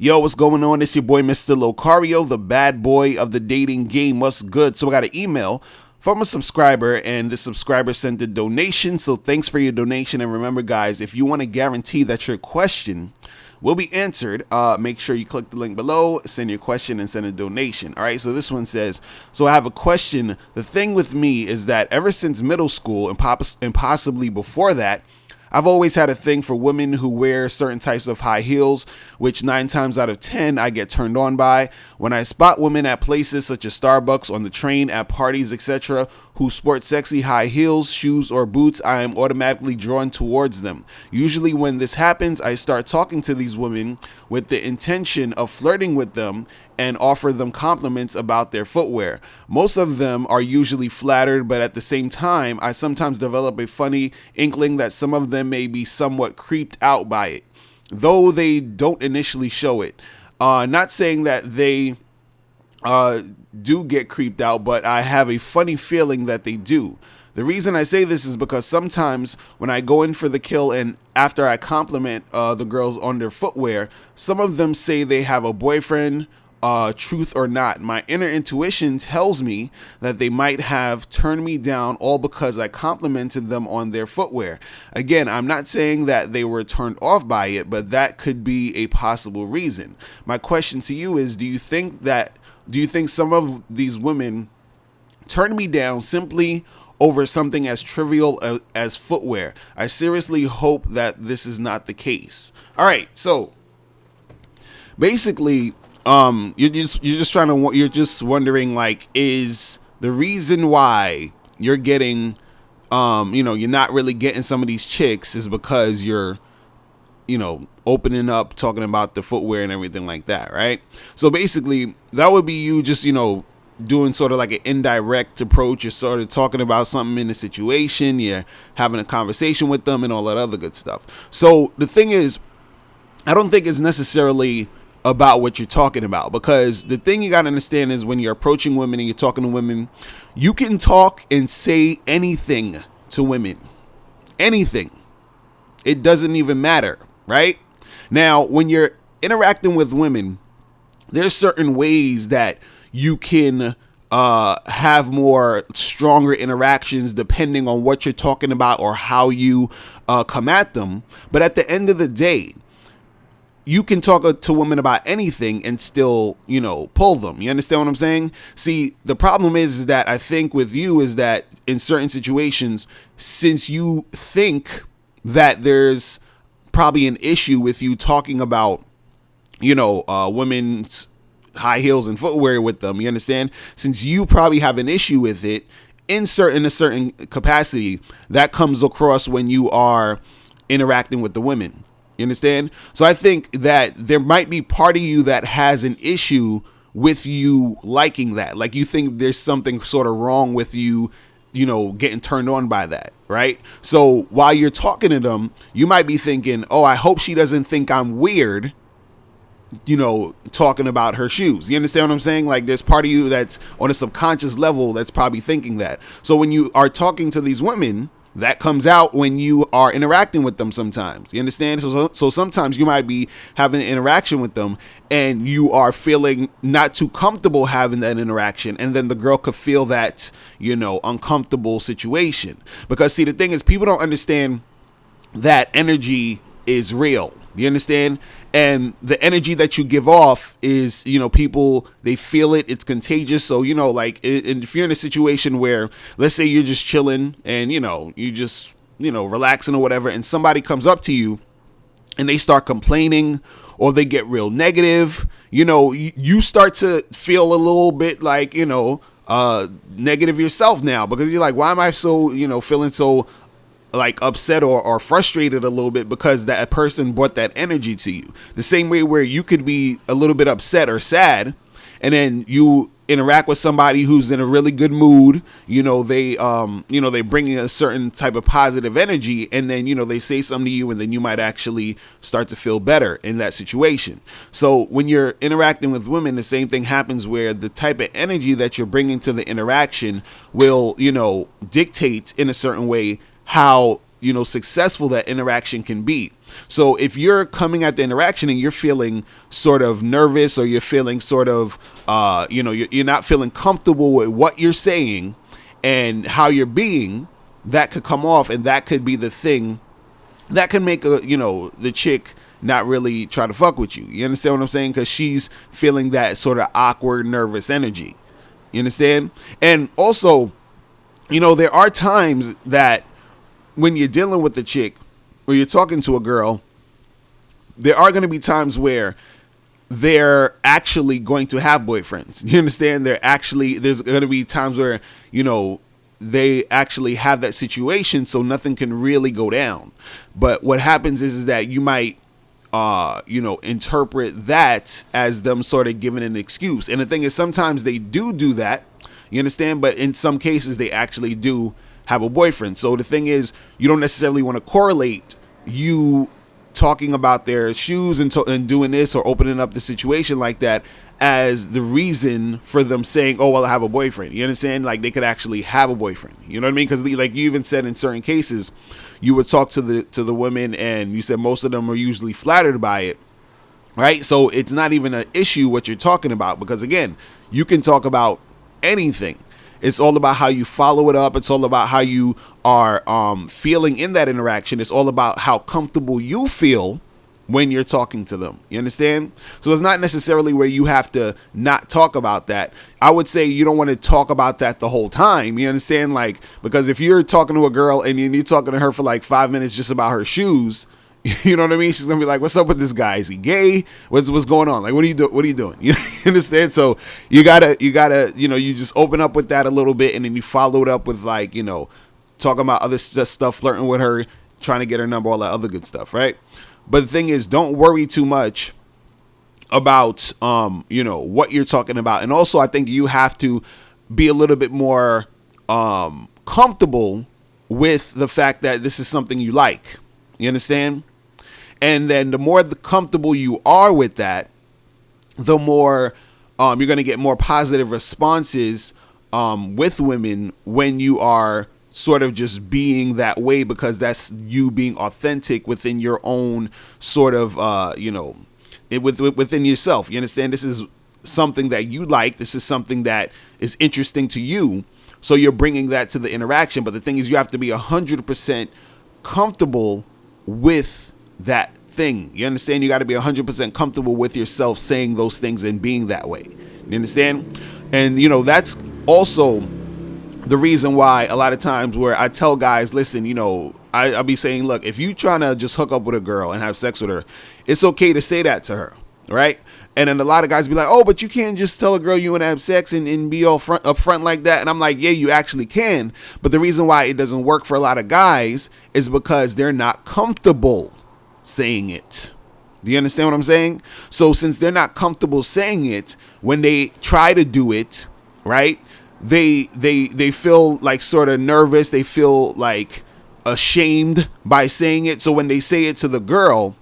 Yo, what's going on? It's your boy, Mr. Locario, the bad boy of the dating game. What's good? So I got an email from a subscriber, and the subscriber sent a donation. So thanks for your donation. And remember, guys, if you want to guarantee that your question will be answered, make sure you click the link below, send your question, and send a donation. All right, so this one says, so I have a question. The thing with me is that ever since middle school and possibly before that, I've always had a thing for women who wear certain types of high heels, which 9 times out of 10 I get turned on by. When I spot women at places such as Starbucks, on the train, at parties, etc., who sport sexy high heels, shoes, or boots, I am automatically drawn towards them. Usually when this happens, I start talking to these women with the intention of flirting with them and offer them compliments about their footwear. Most of them are usually flattered, but at the same time, I sometimes develop a funny inkling that some of them may be somewhat creeped out by it, though they don't initially show it. Not saying that they do get creeped out, but I have a funny feeling that they do. The reason I say this is because sometimes when I go in for the kill and after I compliment the girls on their footwear, some of them say they have a boyfriend. Truth or not, my inner intuition tells me that they might have turned me down all because I complimented them on their footwear. Again, I'm not saying that they were turned off by it, but that could be a possible reason. My question to you is, do you think some of these women turn me down simply over something as trivial as footwear? I seriously hope that this is not the case. All right, so basically, you're just wondering, like, is the reason why you're getting, you're not really getting some of these chicks is because you're, opening up, talking about the footwear and everything like that, right? So basically, that would be you just, doing sort of like an indirect approach. You're sort of talking about something in a situation, you're having a conversation with them and all that other good stuff. So the thing is, I don't think it's necessarily about what you're talking about, because the thing you got to understand is when you're approaching women and you're talking to women, you can talk and say anything to women. Anything. It doesn't even matter, right? Now, when you're interacting with women, there's certain ways that you can have more stronger interactions depending on what you're talking about or how you come at them. But at the end of the day, you can talk to women about anything and still, pull them. You understand what I'm saying? See, the problem is that I think with you is that in certain situations, since you think that there's probably an issue with you talking about, women's high heels and footwear with them, you understand? Since you probably have an issue with it in a certain capacity, that comes across when you are interacting with the women. You understand? So I think that there might be part of you that has an issue with you liking that. Like, you think there's something sort of wrong with you, getting turned on by that, right? So while you're talking to them, you might be thinking, oh, I hope she doesn't think I'm weird, talking about her shoes. You understand what I'm saying? Like, there's part of you that's on a subconscious level that's probably thinking that. So when you are talking to these women, that comes out when you are interacting with them sometimes. You understand? So sometimes you might be having an interaction with them and you are feeling not too comfortable having that interaction. And then the girl could feel that, uncomfortable situation. Because, see, the thing is, people don't understand that energy is real. You understand? And the energy that you give off is, people, they feel it. It's contagious. So, if you're in a situation where, let's say you're just chilling and, you just, relaxing or whatever, and somebody comes up to you and they start complaining or they get real negative, you start to feel a little bit like, negative yourself now, because you're like, why am I so, feeling so like upset or frustrated a little bit because that person brought that energy to you. The same way where you could be a little bit upset or sad, and then you interact with somebody who's in a really good mood, they bring in a certain type of positive energy, and then, they say something to you, and then you might actually start to feel better in that situation. So when you're interacting with women, the same thing happens, where the type of energy that you're bringing to the interaction will, dictate in a certain way how, successful that interaction can be. So if you're coming at the interaction and you're feeling sort of nervous, or you're feeling sort of, you're not feeling comfortable with what you're saying and how you're being, that could come off, and that could be the thing that can make the chick not really try to fuck with you. You understand what I'm saying? Because she's feeling that sort of awkward, nervous energy. You understand? And also, there are times that when you're dealing with the chick or you're talking to a girl, there are going to be times where they're actually going to have boyfriends. You understand? There's going to be times where, they actually have that situation, so nothing can really go down. But what happens is that you might, interpret that as them sort of giving an excuse. And the thing is, sometimes they do that, you understand? But in some cases, they actually do have a boyfriend. So the thing is, you don't necessarily want to correlate you talking about their shoes and doing this or opening up the situation like that as the reason for them saying, oh, well, I have a boyfriend. You understand? Like, they could actually have a boyfriend. You know what I mean? Because like you even said, in certain cases, you would talk to the women, and you said most of them are usually flattered by it. Right? So it's not even an issue what you're talking about, because again, you can talk about anything. It's all about how you follow it up. It's all about how you are feeling in that interaction. It's all about how comfortable you feel when you're talking to them. You understand? So it's not necessarily where you have to not talk about that. I would say you don't want to talk about that the whole time. You understand? Like, because if you're talking to a girl and you're talking to her for like 5 minutes just about her shoes, you know what I mean? She's gonna be like, "What's up with this guy? Is he gay? What's going on? Like, what are you doing?" You understand? So you gotta, you just open up with that a little bit, and then you follow it up with like, talking about other stuff, flirting with her, trying to get her number, all that other good stuff, right? But the thing is, don't worry too much about, what you're talking about. And also, I think you have to be a little bit more comfortable with the fact that this is something you like. You understand? And then the more comfortable you are with that, the more you're going to get more positive responses with women when you are sort of just being that way, because that's you being authentic within your own sort of, within yourself. You understand? This is something that you like. This is something that is interesting to you. So you're bringing that to the interaction. But the thing is, you have to be 100% comfortable with that thing. You understand? You got to be 100% comfortable with yourself saying those things and being that way. You understand? And, that's also the reason why a lot of times where I tell guys, listen, I'll be saying, look, if you trying to just hook up with a girl and have sex with her, it's okay to say that to her, right? And then a lot of guys be like, oh, but you can't just tell a girl you want to have sex and be all up front like that. And I'm like, yeah, you actually can. But the reason why it doesn't work for a lot of guys is because they're not comfortable saying it. Do you understand what I'm saying? So since they're not comfortable saying it, when they try to do it, right, they feel like sort of nervous. They feel like ashamed by saying it. So when they say it to the girl,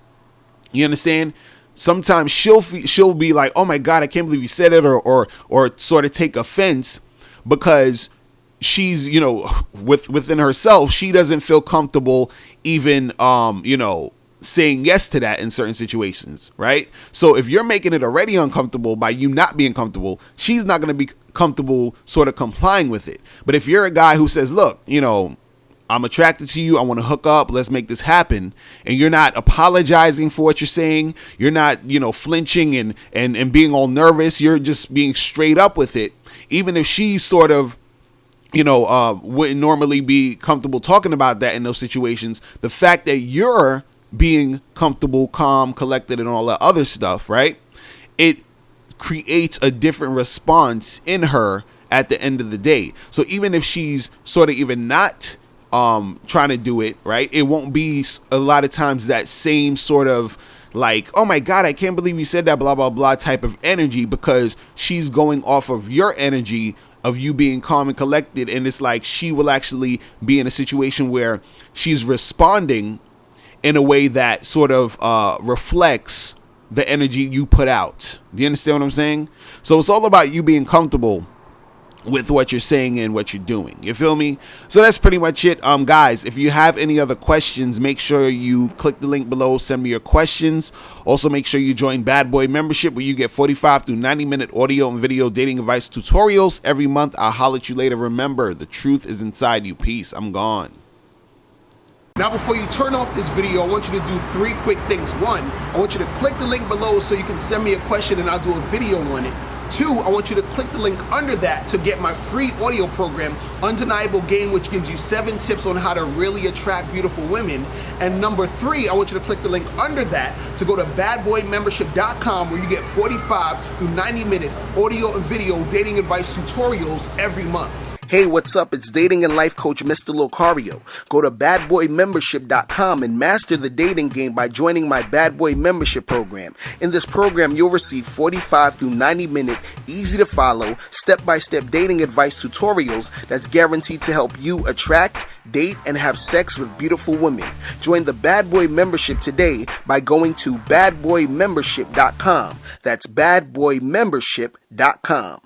you understand? Sometimes she'll be like, oh my God, I can't believe you said it, or sort of take offense because she's, within herself, she doesn't feel comfortable even, saying yes to that in certain situations, right? So if you're making it already uncomfortable by you not being comfortable, she's not going to be comfortable sort of complying with it. But if you're a guy who says, look, I'm attracted to you, I want to hook up, let's make this happen, and you're not apologizing for what you're saying, you're not, flinching and being all nervous, you're just being straight up with it, even if she's sort of, wouldn't normally be comfortable talking about that in those situations, the fact that you're being comfortable, calm, collected, and all that other stuff, right? It creates a different response in her at the end of the day. So even if she's sort of even not trying to do it, right, it won't be a lot of times that same sort of like, oh my God, I can't believe you said that, blah, blah, blah type of energy, because she's going off of your energy of you being calm and collected. And it's like she will actually be in a situation where she's responding in a way that sort of reflects the energy you put out. Do you understand what I'm saying? So it's all about you being comfortable with what you're saying and what you're doing. You feel me? So that's pretty much it. Guys, if you have any other questions, make sure you click the link below, send me your questions. Also, make sure you join Bad Boy membership, where you get 45 through 90-minute audio and video dating advice tutorials every month. I'll holler at you later. Remember, the truth is inside you. Peace. I'm gone. Now, before you turn off this video, I want you to do 3 quick things. 1, I want you to click the link below so you can send me a question and I'll do a video on it. 2, I want you to click the link under that to get my free audio program, Undeniable Game, which gives you 7 tips on how to really attract beautiful women. And number 3, I want you to click the link under that to go to badboymembership.com, where you get 45 through 90-minute audio and video dating advice tutorials every month. Hey, what's up? It's dating and life coach Mr. Locario. Go to badboymembership.com and master the dating game by joining my Bad Boy membership program. In this program, you'll receive 45 through 90-minute, easy to follow, step-by-step dating advice tutorials that's guaranteed to help you attract, date, and have sex with beautiful women. Join the Bad Boy membership today by going to badboymembership.com. That's badboymembership.com.